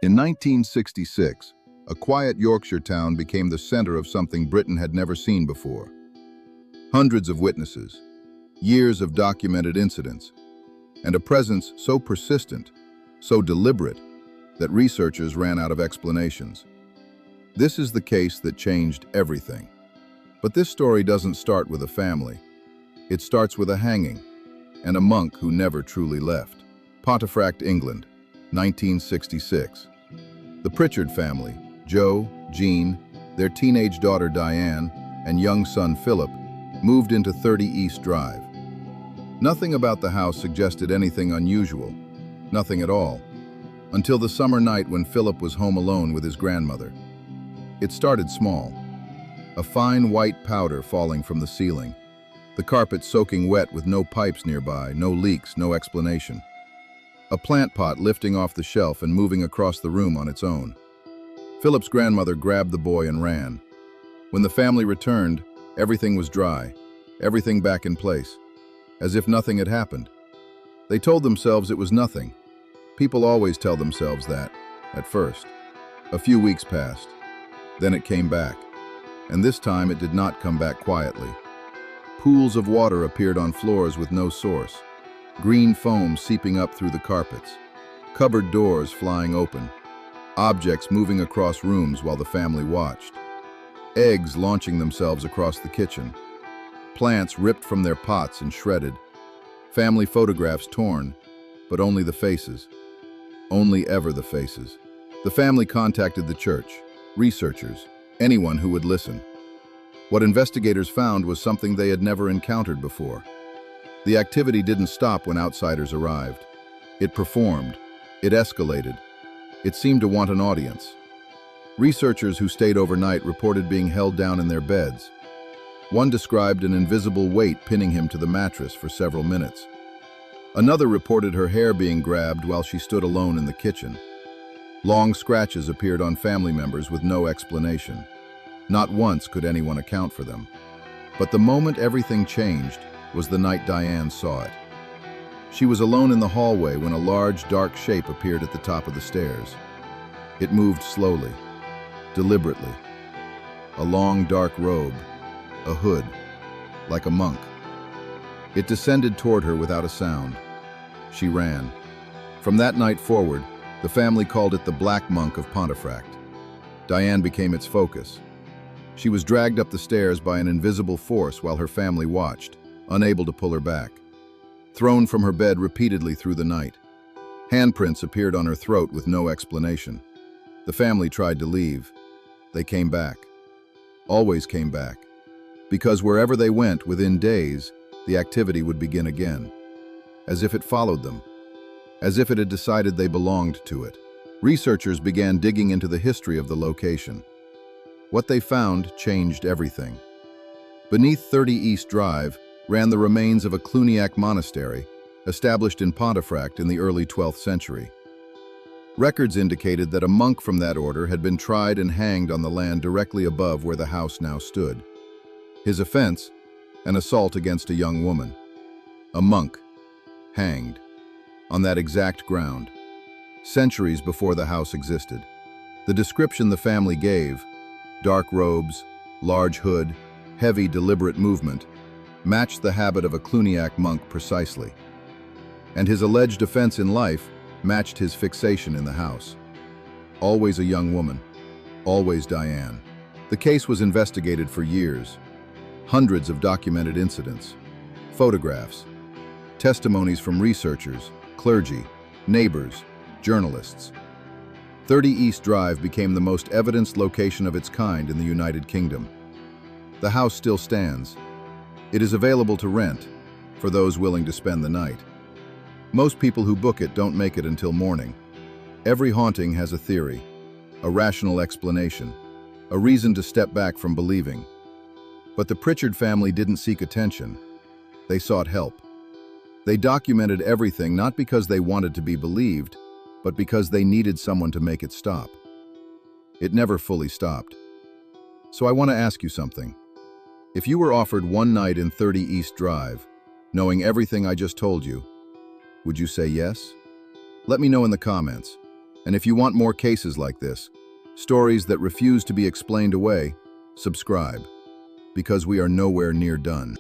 In 1966, a quiet Yorkshire town became the center of something Britain had never seen before. Hundreds of witnesses, years of documented incidents, and a presence so persistent, so deliberate, that researchers ran out of explanations. This is the case that changed everything. But this story doesn't start with a family. It starts with a hanging, and a monk who never truly left. Pontefract, England, 1966. The Pritchard family, Joe, Jean, their teenage daughter Diane, and young son Philip, moved into 30 East Drive. Nothing about the house suggested anything unusual, nothing at all, until the summer night when Philip was home alone with his grandmother. It started small. A fine white powder falling from the ceiling, the carpet soaking wet with no pipes nearby, no leaks, no explanation. A plant pot lifting off the shelf and moving across the room on its own. Philip's grandmother grabbed the boy and ran. When the family returned, everything was dry, everything back in place, as if nothing had happened. They told themselves it was nothing. People always tell themselves that, at first. A few weeks passed. Then it came back. And this time it did not come back quietly. Pools of water appeared on floors with no source. Green foam seeping up through the carpets. Cupboard doors flying open. Objects moving across rooms while the family watched. Eggs launching themselves across the kitchen. Plants ripped from their pots and shredded. Family photographs torn, but only the faces. Only ever the faces. The family contacted the church, researchers, anyone who would listen. What investigators found was something they had never encountered before. The activity didn't stop when outsiders arrived. It performed. It escalated. It seemed to want an audience. Researchers who stayed overnight reported being held down in their beds. One described an invisible weight pinning him to the mattress for several minutes. Another reported her hair being grabbed while she stood alone in the kitchen. Long scratches appeared on family members with no explanation. Not once could anyone account for them. But the moment everything changed was the night Diane saw it. She was alone in the hallway when a large, dark shape appeared at the top of the stairs. It moved slowly, deliberately. A long, dark robe, a hood, like a monk. It descended toward her without a sound. She ran. From that night forward, the family called it the Black Monk of Pontefract. Diane became its focus. She was dragged up the stairs by an invisible force while her family watched, unable to pull her back. Thrown from her bed repeatedly through the night. Handprints appeared on her throat with no explanation. The family tried to leave. They came back. Always came back. Because wherever they went, within days, the activity would begin again. As if it followed them. As if it had decided they belonged to it. Researchers began digging into the history of the location. What they found changed everything. Beneath 30 East Drive ran the remains of a Cluniac monastery, established in Pontefract in the early 12th century. Records indicated that a monk from that order had been tried and hanged on the land directly above where the house now stood. His offense, an assault against a young woman. A monk, hanged, on that exact ground, centuries before the house existed. The description the family gave, dark robes, large hood, heavy deliberate movement, matched the habit of a Cluniac monk precisely. And his alleged offense in life matched his fixation in the house. Always a young woman, always Diane. The case was investigated for years. Hundreds of documented incidents, photographs, testimonies from researchers, clergy, neighbors, journalists. 30 East Drive became the most evidenced location of its kind in the United Kingdom. The house still stands. It is available to rent for those willing to spend the night. Most people who book it don't make it until morning. Every haunting has a theory, a rational explanation, a reason to step back from believing. But the Pritchard family didn't seek attention. They sought help. They documented everything not because they wanted to be believed, but because they needed someone to make it stop. It never fully stopped. So I want to ask you something. If you were offered one night in 30 East Drive, knowing everything I just told you, would you say yes? Let me know in the comments. And if you want more cases like this, stories that refuse to be explained away, subscribe, because we are nowhere near done.